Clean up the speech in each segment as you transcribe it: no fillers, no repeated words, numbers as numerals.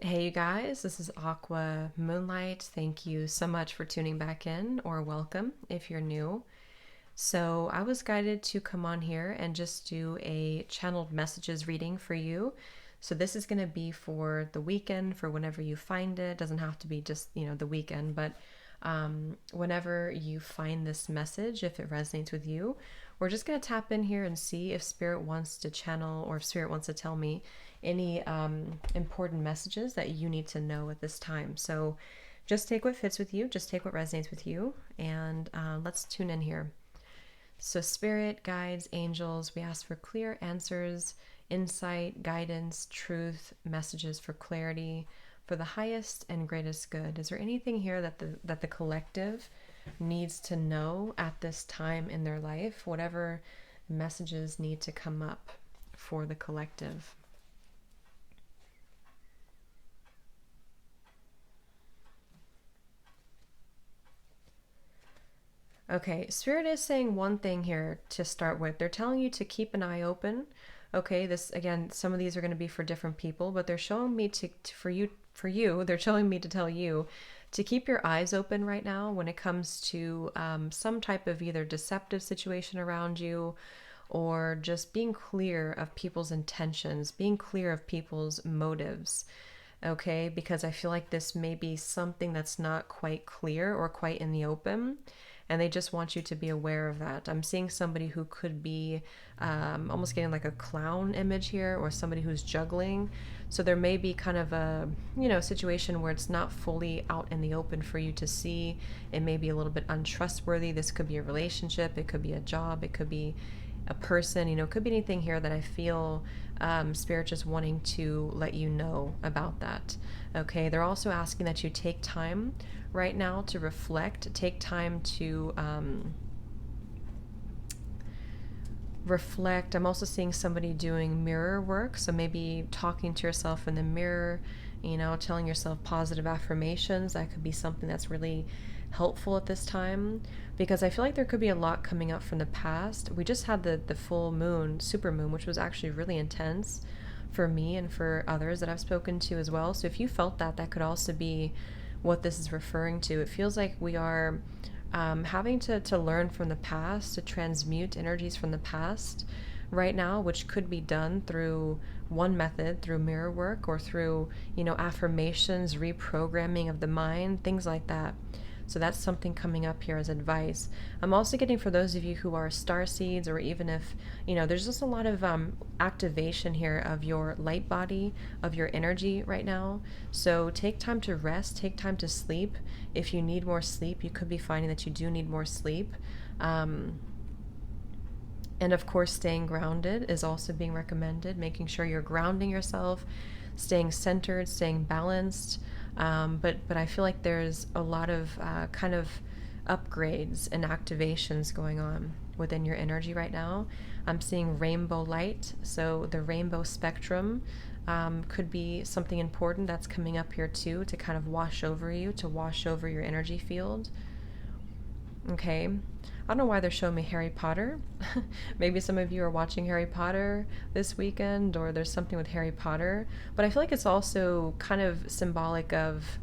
Hey, you guys, this is Aqua Moonlight. Thank you so much for tuning back in, or welcome if you're new. So, I was guided to come on here and just do a channeled messages reading for you. So, this is going to be for the weekend, for whenever you find it. Doesn't have to be just, the weekend, but whenever you find this message, if it resonates with you, we're just going to tap in here and see if Spirit wants to channel or if Spirit wants to tell me any important messages that you need to know at this time. So just take what fits with you, just take what resonates with you, and let's tune in here. So, Spirit, guides, angels, we ask for clear answers, insight, guidance, truth, messages for clarity, for the highest and greatest good. Is there anything here that the collective needs to know at this time in their life? Whatever messages need to come up for the collective. Okay, Spirit is saying one thing here to start with. They're telling you to keep an eye open. Okay, this again, some of these are going to be for different people, but they're showing me for you, they're showing me to tell you to keep your eyes open right now when it comes to some type of either deceptive situation around you or just being clear of people's intentions, being clear of people's motives. Okay, because I feel like this may be something that's not quite clear or quite in the open, and they just want you to be aware of that. I'm seeing somebody who could be almost getting like a clown image here, or somebody who's juggling. So there may be kind of a situation where it's not fully out in the open for you to see. It may be a little bit untrustworthy. This could be a relationship, it could be a job, it could be a person, it could be anything here that I feel Spirit just wanting to let you know about that. Okay, they're also asking that you take time right now to reflect, take time to reflect. I'm also seeing somebody doing mirror work, so maybe talking to yourself in the mirror, telling yourself positive affirmations. That could be something that's really helpful at this time, because I feel like there could be a lot coming up from the past. We just had the full moon, super moon, which was actually really intense for me and for others that I've spoken to as well. So if you felt that could also be what this is referring to. It feels like we are having to learn from the past, to transmute energies from the past right now, which could be done through one method, through mirror work, or through affirmations, reprogramming of the mind, things like that. So that's something coming up here as advice. I'm also getting for those of you who are star seeds, or even if, there's just a lot of activation here of your light body, of your energy right now. So take time to rest, take time to sleep. If you need more sleep, you could be finding that you do need more sleep. And of course, staying grounded is also being recommended, making sure you're grounding yourself, staying centered, staying balanced. But I feel like there's a lot of kind of upgrades and activations going on within your energy right now. I'm seeing rainbow light, so the rainbow spectrum could be something important that's coming up here too, to kind of wash over you, to wash over your energy field. Okay, I don't know why they're showing me Harry Potter. Maybe some of you are watching Harry Potter this weekend, or there's something with Harry Potter. But I feel like it's also kind of symbolic of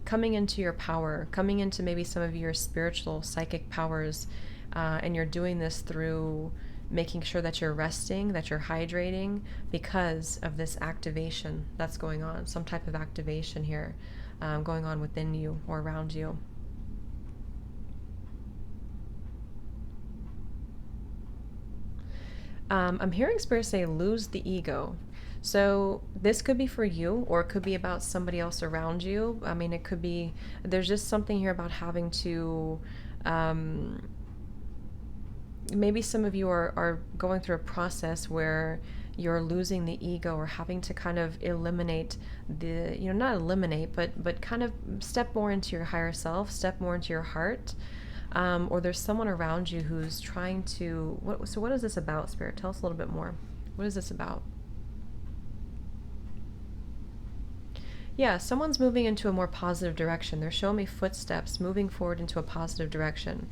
coming into your power, coming into maybe some of your spiritual, psychic powers. And you're doing this through making sure that you're resting, that you're hydrating, because of this activation that's going on. Some type of activation here going on within you or around you. I'm hearing Spirit say lose the ego. So this could be for you, or it could be about somebody else around you. I mean, it could be, there's just something here about having to, maybe some of you are going through a process where you're losing the ego, or having to kind of eliminate the, not eliminate, but kind of step more into your higher self, step more into your heart. Or there's someone around you who's trying to, so what is this about, Spirit? Tell us a little bit more. What is this about? Yeah, someone's moving into a more positive direction. They're showing me footsteps moving forward into a positive direction.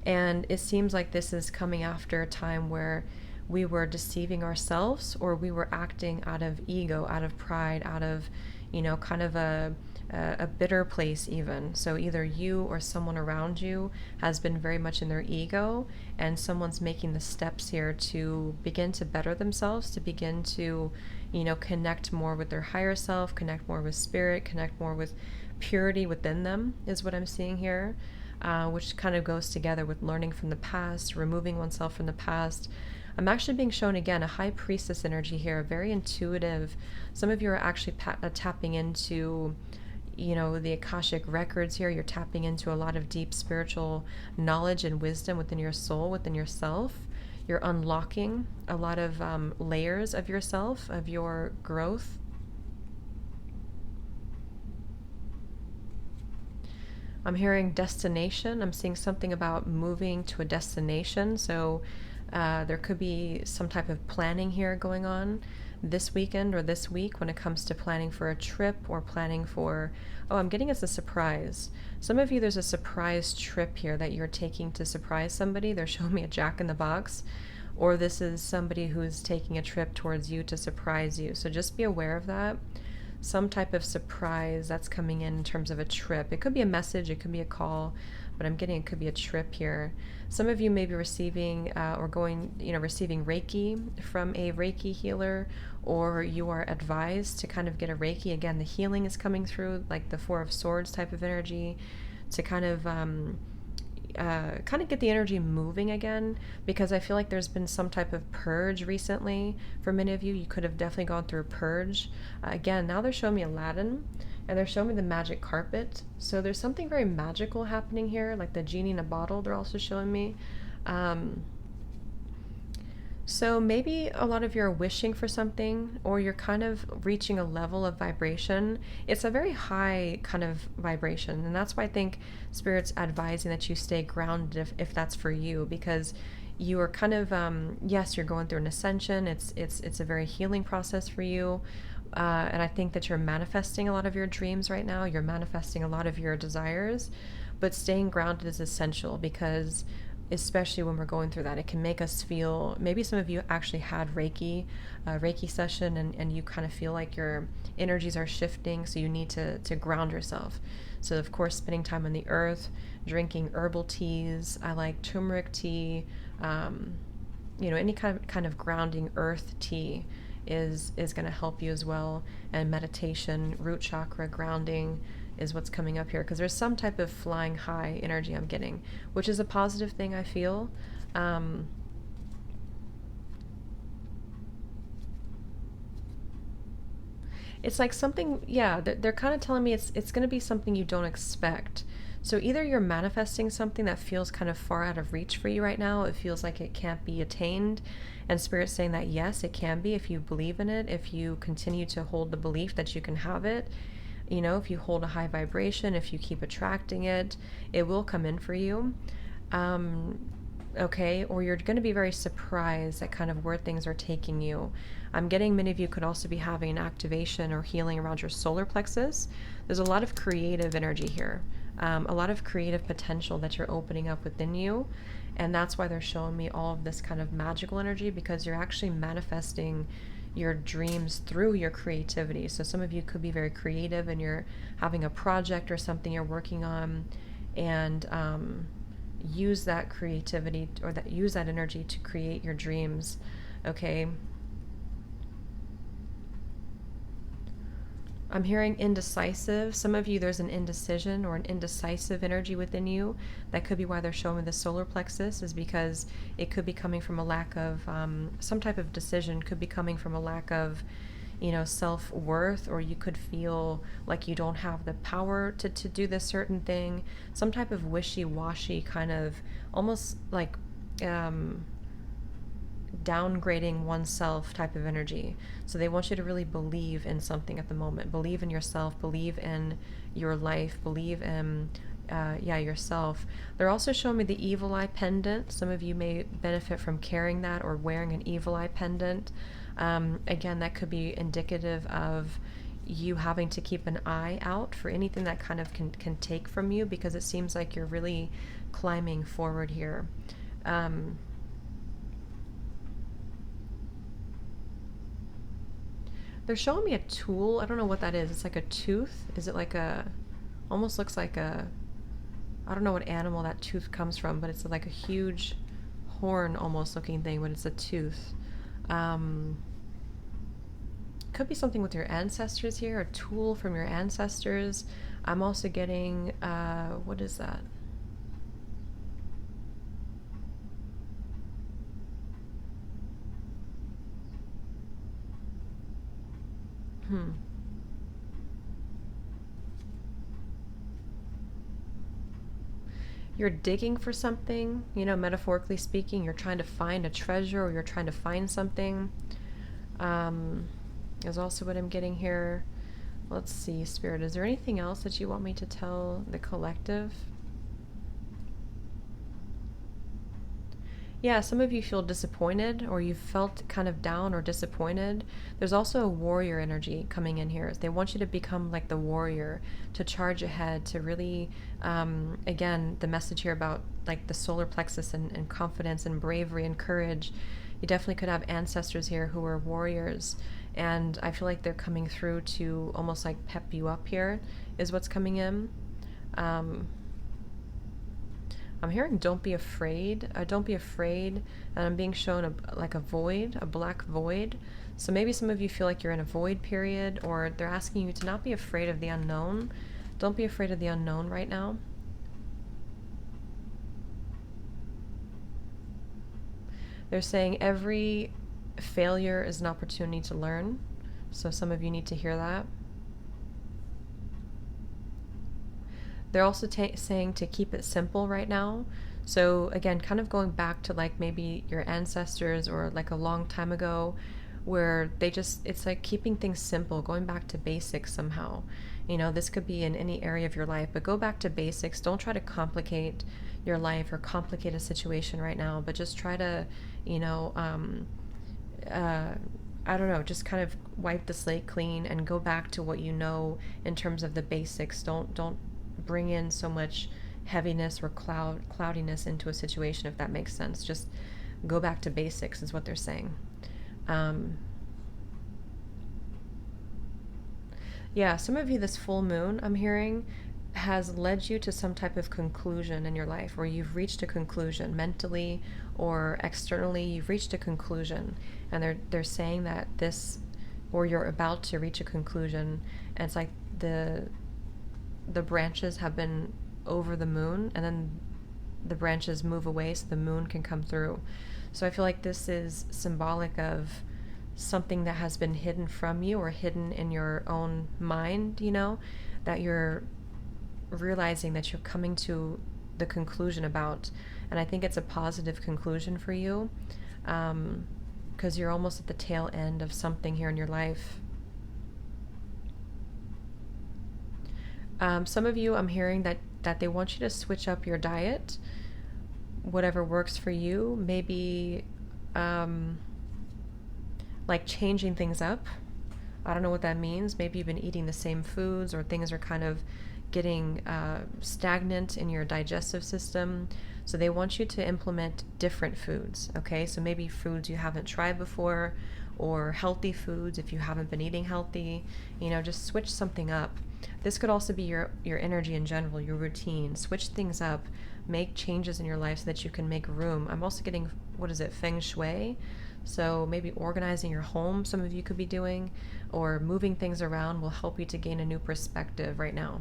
And it seems like this is coming after a time where we were deceiving ourselves, or we were acting out of ego, out of pride, out of, kind of a bitter place even. So either you or someone around you has been very much in their ego, and someone's making the steps here to begin to better themselves, to begin to, connect more with their higher self, connect more with spirit, connect more with purity within them, is what I'm seeing here. Which kind of goes together with learning from the past, removing oneself from the past. I'm actually being shown again a high priestess energy here, very intuitive. Some of you are actually tapping into, the Akashic records here. You're tapping into a lot of deep spiritual knowledge and wisdom within your soul, within yourself. You're unlocking a lot of layers of yourself, of your growth. I'm hearing destination. I'm seeing something about moving to a destination. So there could be some type of planning here going on this weekend or this week when it comes to planning for a trip or planning for, oh, I'm getting it's a surprise. Some of you, there's a surprise trip here that you're taking to surprise somebody. They're showing me a Jack in the Box. Or this is somebody who's taking a trip towards you to surprise you. So just be aware of that. Some type of surprise that's coming in terms of a trip. It could be a message, it could be a call, but I'm getting it could be a trip here. Some of you may be receiving or going, receiving Reiki from a Reiki healer, or you are advised to kind of get a Reiki. Again, the healing is coming through, like the Four of Swords type of energy, to kind of get the energy moving again, because I feel like there's been some type of purge recently for many of you. You could have definitely gone through a purge. Again, now they're showing me Aladdin, and they're showing me the magic carpet. So there's something very magical happening here, like the genie in a bottle they're also showing me. So maybe a lot of you are wishing for something, or you're kind of reaching a level of vibration. It's a very high kind of vibration, and that's why I think Spirit's advising that you stay grounded if that's for you, because you are kind of yes, you're going through an ascension. It's a very healing process for you, and I think that you're manifesting a lot of your dreams right now. You're manifesting a lot of your desires, but staying grounded is essential, because especially when we're going through that, it can make us feel, maybe some of you actually had Reiki session, and you kind of feel like your energies are shifting, so you need to ground yourself. So of course, spending time on the earth, drinking herbal teas. I like turmeric tea, any kind of grounding earth tea is going to help you as well. And meditation, root chakra grounding is what's coming up here, because there's some type of flying high energy I'm getting, which is a positive thing, I feel. It's like something, yeah, they're kind of telling me it's going to be something you don't expect. So either you're manifesting something that feels kind of far out of reach for you right now, it feels like it can't be attained, and Spirit's saying that yes, it can be if you believe in it, if you continue to hold the belief that you can have it. If you hold a high vibration, if you keep attracting it, it will come in for you. Okay, or you're going to be very surprised at kind of where things are taking you. I'm getting many of you could also be having an activation or healing around your solar plexus. There's a lot of creative energy here, a lot of creative potential that you're opening up within you. And that's why they're showing me all of this kind of magical energy, because you're actually manifesting your dreams through your creativity. So some of you could be very creative, and you're having a project or something you're working on, and use that creativity, or use that energy to create your dreams. Okay. I'm hearing indecisive. Some of you, there's an indecision or an indecisive energy within you. That could be why they're showing the solar plexus, is because it could be coming from a lack of some type of decision, could be coming from a lack of, self-worth, or you could feel like you don't have the power to do this certain thing. Some type of wishy-washy kind of, almost like downgrading oneself type of energy. So they want you to really believe in something at the moment. Believe in yourself, believe in your life, believe in yourself. They're also showing me the evil eye pendant. Some of you may benefit from carrying that or wearing an evil eye pendant. Again, that could be indicative of you having to keep an eye out for anything that kind of can take from you, because it seems like you're really climbing forward here. They're showing me a tool. I don't know what that is. It's like a tooth. Is it like a, almost looks like a, I don't know what animal that tooth comes from, but it's like a huge horn almost looking thing, but it's a tooth. Um, could be something with your ancestors here, a tool from your ancestors. I'm also getting, what is that? Hmm. You're digging for something, you know, metaphorically speaking, you're trying to find a treasure or you're trying to find something. Um, is also what I'm getting here. Let's see, Spirit, is there anything else that you want me to tell the collective? Yeah, some of you feel disappointed or you felt kind of down or disappointed. There's also a warrior energy coming in here. They want you to become like the warrior, to charge ahead, to really, again, the message here about like the solar plexus and confidence and bravery and courage. You definitely could have ancestors here who are warriors. And I feel like they're coming through to almost like pep you up here, is what's coming in. Um, I'm hearing don't be afraid. Don't be afraid. And I'm being shown like a void, a black void. So maybe some of you feel like you're in a void period, or they're asking you to not be afraid of the unknown. Don't be afraid of the unknown right now. They're saying every failure is an opportunity to learn. So some of you need to hear that. They're also saying to keep it simple right now. So again, kind of going back to like maybe your ancestors or like a long time ago where they just, it's like keeping things simple, going back to basics somehow. You know, this could be in any area of your life, but go back to basics. Don't try to complicate your life or complicate a situation right now, but just try to, you know, uh, I don't know, just kind of wipe the slate clean and go back to what you know in terms of the basics. Don't bring in so much heaviness or cloudiness into a situation, if that makes sense. Just go back to basics is what they're saying. Um, yeah, some of you, this full moon I'm hearing has led you to some type of conclusion in your life, where you've reached a conclusion mentally or externally. You've reached a conclusion, and they're saying that this, or you're about to reach a conclusion, and it's like the branches have been over the moon, and then the branches move away so the moon can come through. So I feel like this is symbolic of something that has been hidden from you or hidden in your own mind, you know, that you're realizing that you're coming to the conclusion about. And I think it's a positive conclusion for you, because you're almost at the tail end of something here in your life. Some of you, I'm hearing that they want you to switch up your diet, whatever works for you. Maybe like changing things up. I don't know what that means. Maybe you've been eating the same foods, or things are kind of getting stagnant in your digestive system. So they want you to implement different foods, okay? So maybe foods you haven't tried before, or healthy foods if you haven't been eating healthy. You know, just switch something up. This could also be your energy in general, your routine. Switch things up, make changes in your life so that you can make room. I'm also getting, what is it, feng shui? So maybe organizing your home, some of you could be doing, or moving things around will help you to gain a new perspective right now.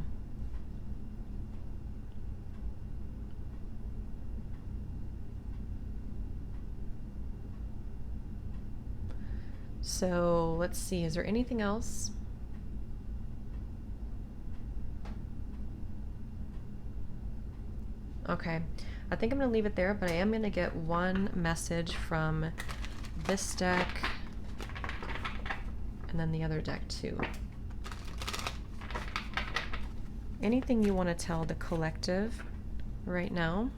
So let's see, is there anything else? Okay, I think I'm going to leave it there, but I am going to get one message from this deck and then the other deck too. Anything you want to tell the collective right now?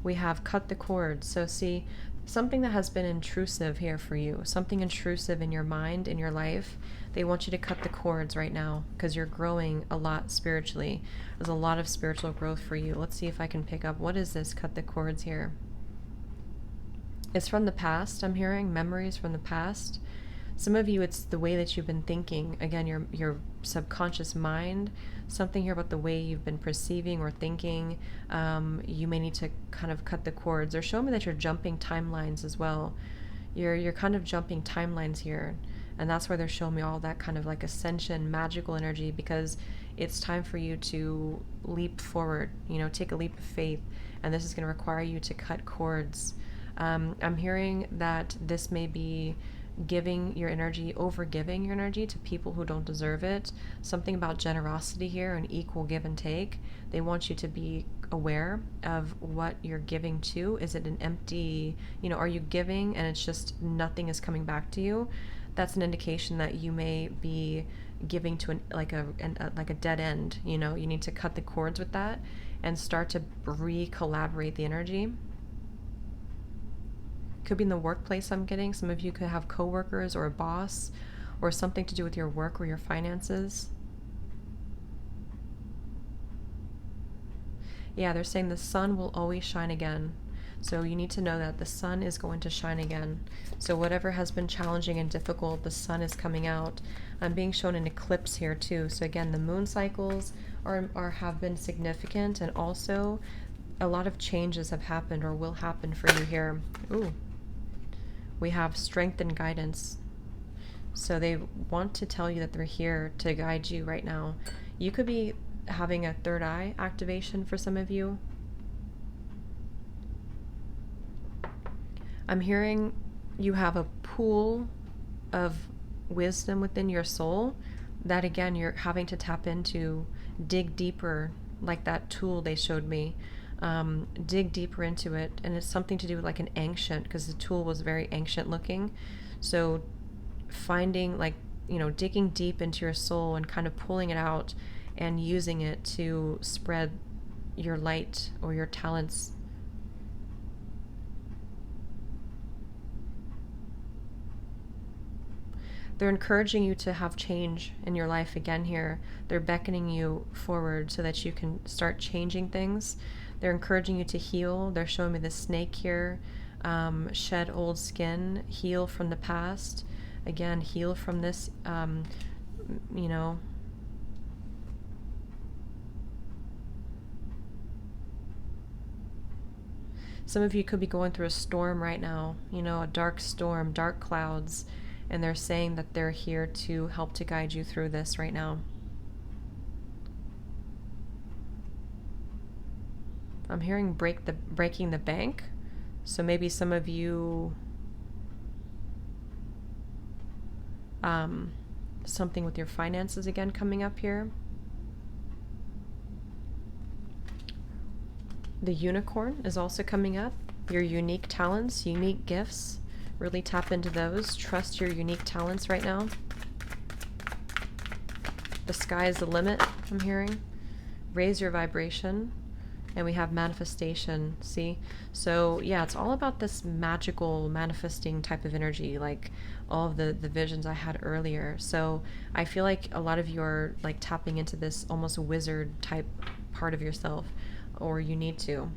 We have cut the cord. So see, something that has been intrusive here for you, something intrusive in your mind, in your life, they want you to cut the cords right now because you're growing a lot spiritually. There's a lot of spiritual growth for you. Let's see if I can pick up. What is this? Cut the cords here. It's from the past, I'm hearing memories from the past. Some of you, it's the way that you've been thinking. Again, your subconscious mind. Something here about the way you've been perceiving or thinking. You may need to kind of cut the cords, or show me that you're jumping timelines as well. You're kind of jumping timelines here, and that's why they're showing me all that kind of like ascension, magical energy, because it's time for you to leap forward. Take a leap of faith, and this is going to require you to cut cords. I'm hearing that this may be giving your energy, over giving your energy to people who don't deserve it. Something about generosity here and equal give and take. They want you to be aware of what you're giving to. Is it an empty, are you giving and it's just nothing is coming back to you? That's an indication that you may be giving to like a dead end. You need to cut the cords with that and start to re-collaborate the energy. Could be in the workplace. I'm getting some of you could have coworkers or a boss or something to do with your work or your finances. Yeah, they're saying the sun will always shine again. So you need to know that the sun is going to shine again. So whatever has been challenging and difficult, the sun is coming out. I'm being shown an eclipse here too. So again, the moon cycles have been significant, and also a lot of changes have happened or will happen for you here. Ooh. We have strength and guidance. So they want to tell you that they're here to guide you right now. You could be having a third eye activation for some of you. I'm hearing you have a pool of wisdom within your soul that, again, you're having to tap into, dig deeper, like that tool they showed me. Dig deeper into it, and it's something to do with like an ancient, because the tool was very ancient looking. So finding digging deep into your soul and kind of pulling it out and using it to spread your light or your talents. They're encouraging you to have change in your life again here. They're beckoning you forward so that you can start changing things. They're encouraging you to heal. They're showing me the snake here. Shed old skin, heal from the past. Again, heal from this, Some of you could be going through a storm right now, a dark storm, dark clouds, and they're saying that they're here to help to guide you through this right now. I'm hearing breaking the bank. So maybe some of you, something with your finances again coming up here. The unicorn is also coming up. Your unique talents, unique gifts. Really tap into those. Trust your unique talents right now. The sky is the limit, I'm hearing. Raise your vibration. And we have manifestation, see? So yeah, it's all about this magical manifesting type of energy, like all of the visions I had earlier. So I feel like a lot of you are like tapping into this almost wizard type part of yourself, or you need to.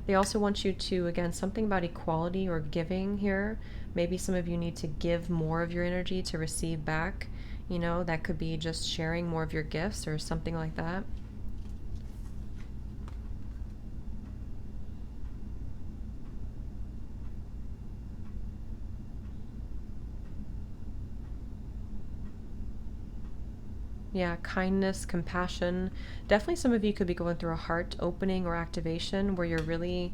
They also want you to, again, something about equality or giving here. Maybe some of you need to give more of your energy to receive back. That could be just sharing more of your gifts or something like that. Yeah, kindness, compassion. Definitely some of you could be going through a heart opening or activation where you're really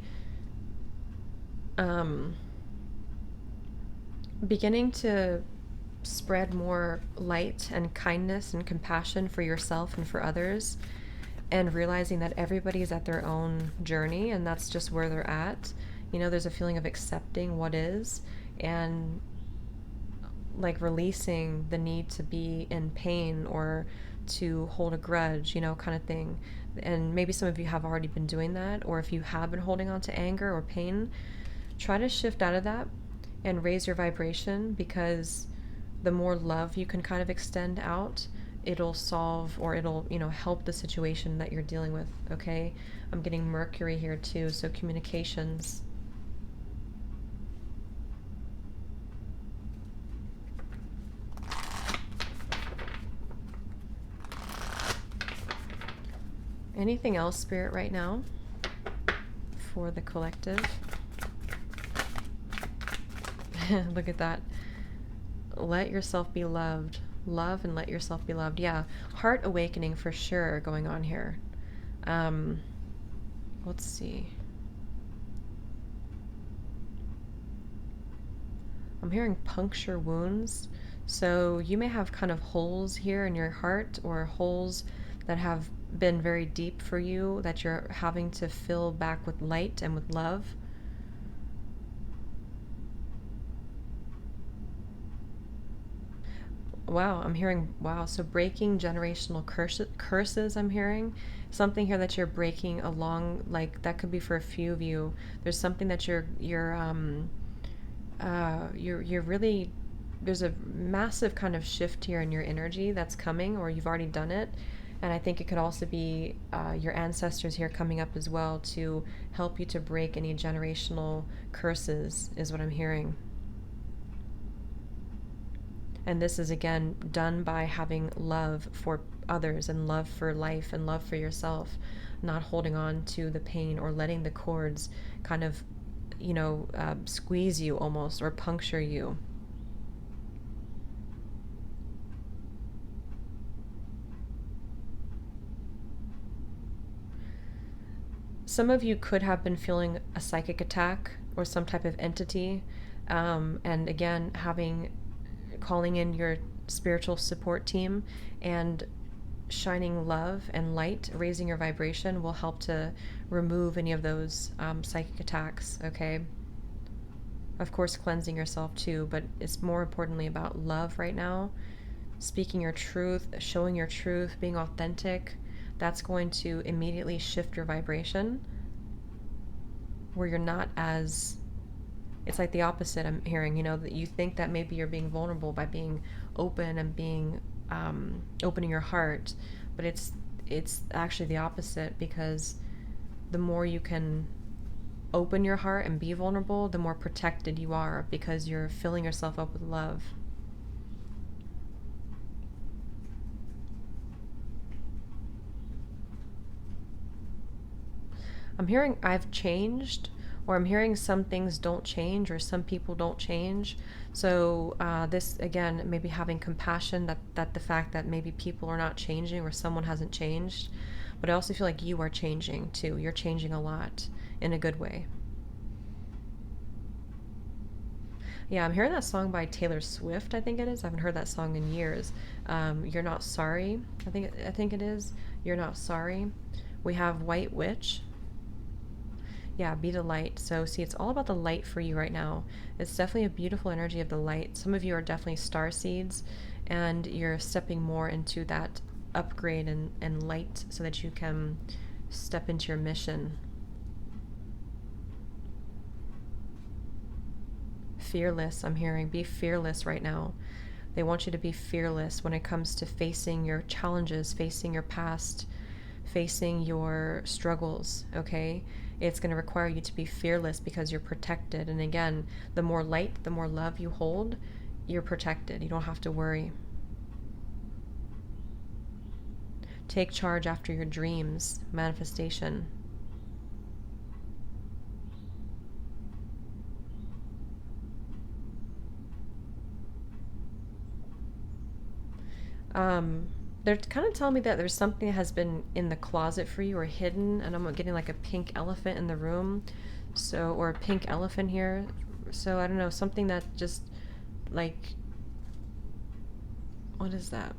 beginning to spread more light and kindness and compassion for yourself and for others, and realizing that everybody's at their own journey and that's just where they're at. There's a feeling of accepting what is, and like releasing the need to be in pain or to hold a grudge, kind of thing. And maybe some of you have already been doing that, or if you have been holding on to anger or pain, try to shift out of that and raise your vibration, because the more love you can kind of extend out, it'll solve, or it'll, help the situation that you're dealing with, okay? I'm getting Mercury here too, so communications. Anything else, Spirit, right now for the collective? Look at that. Let yourself be loved. Love and let yourself be loved. Yeah, heart awakening for sure going on here. Let's see. I'm hearing puncture wounds. So you may have kind of holes here in your heart, or holes that have been very deep for you that you're having to fill back with light and with love. Wow, I'm hearing, wow, so breaking generational curses, I'm hearing. Something here that you're breaking along, like that could be for a few of you. There's something that you're really, there's a massive kind of shift here in your energy that's coming, or you've already done it. And I think it could also be your ancestors here coming up as well to help you to break any generational curses, is what I'm hearing. And this is again done by having love for others and love for life and love for yourself, not holding on to the pain or letting the cords kind of, squeeze you almost, or puncture you. Some of you could have been feeling a psychic attack or some type of entity. And again, calling in your spiritual support team and shining love and light, raising your vibration will help to remove any of those psychic attacks, okay? Of course, cleansing yourself too, but it's more importantly about love right now. Speaking your truth, showing your truth, being authentic. That's going to immediately shift your vibration where you're not as, it's like the opposite I'm hearing, that you think that maybe you're being vulnerable by being open and being opening your heart, but it's actually the opposite, because the more you can open your heart and be vulnerable, the more protected you are, because you're filling yourself up with love. I'm hearing I've changed, or I'm hearing some things don't change, or some people don't change. So this, again, maybe having compassion that the fact that maybe people are not changing or someone hasn't changed. But I also feel like you are changing too. You're changing a lot in a good way. Yeah, I'm hearing that song by Taylor Swift, I think it is. I haven't heard that song in years. You're Not Sorry, I think it is. You're Not Sorry. We have White Witch. Yeah, be the light. So see, it's all about the light for you right now. It's definitely a beautiful energy of the light. Some of you are definitely star seeds, and you're stepping more into that upgrade and light so that you can step into your mission. Fearless, I'm hearing. Be fearless right now. They want you to be fearless when it comes to facing your challenges, facing your past, facing your struggles, okay? It's going to require you to be fearless because you're protected. And again, the more light, the more love you hold, you're protected. You don't have to worry. Take charge after your dreams, manifestation. They're kind of telling me that there's something that has been in the closet for you or hidden, and I'm getting like a pink elephant in the room, so, or a pink elephant here. So I don't know, something that just like, what is that?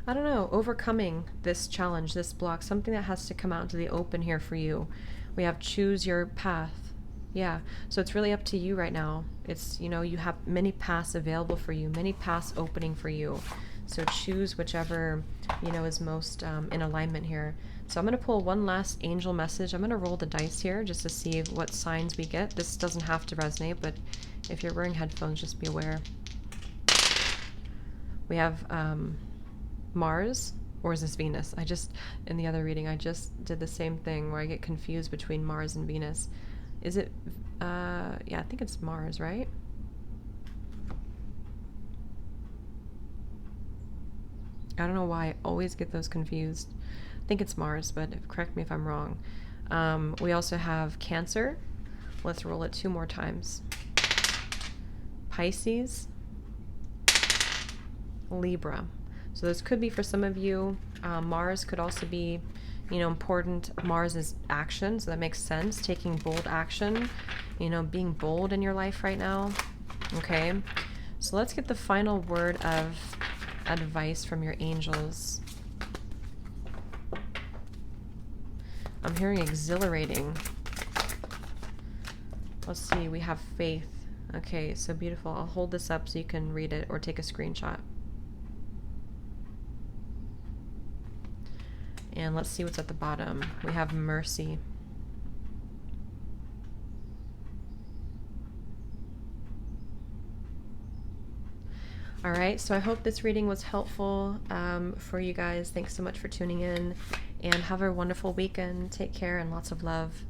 I don't know, overcoming this challenge, this block, something that has to come out into the open here for you. We have choose your path. Yeah, so it's really up to you right now. It's, you have many paths available for you, many paths opening for you. So choose whichever, is most in alignment here. So I'm going to pull one last angel message. I'm going to roll the dice here just to see what signs we get. This doesn't have to resonate, but if you're wearing headphones, just be aware. We have Mars, or is this Venus? In the other reading, I just did the same thing where I get confused between Mars and Venus. Is it, yeah, I think it's Mars, right? I don't know why I always get those confused. I think it's Mars, but correct me if I'm wrong. We also have Cancer. Let's roll it 2 more times. Pisces. Libra. So this could be for some of you. Mars could also be, important. Mars is action, so that makes sense. Taking bold action, being bold in your life right now. Okay, so let's get the final word of advice from your angels. I'm hearing exhilarating. Let's see, we have faith. Okay, so beautiful. I'll hold this up so you can read it or take a screenshot. And let's see what's at the bottom. We have mercy. All right, so I hope this reading was helpful for you guys. Thanks so much for tuning in, and have a wonderful weekend. Take care and lots of love.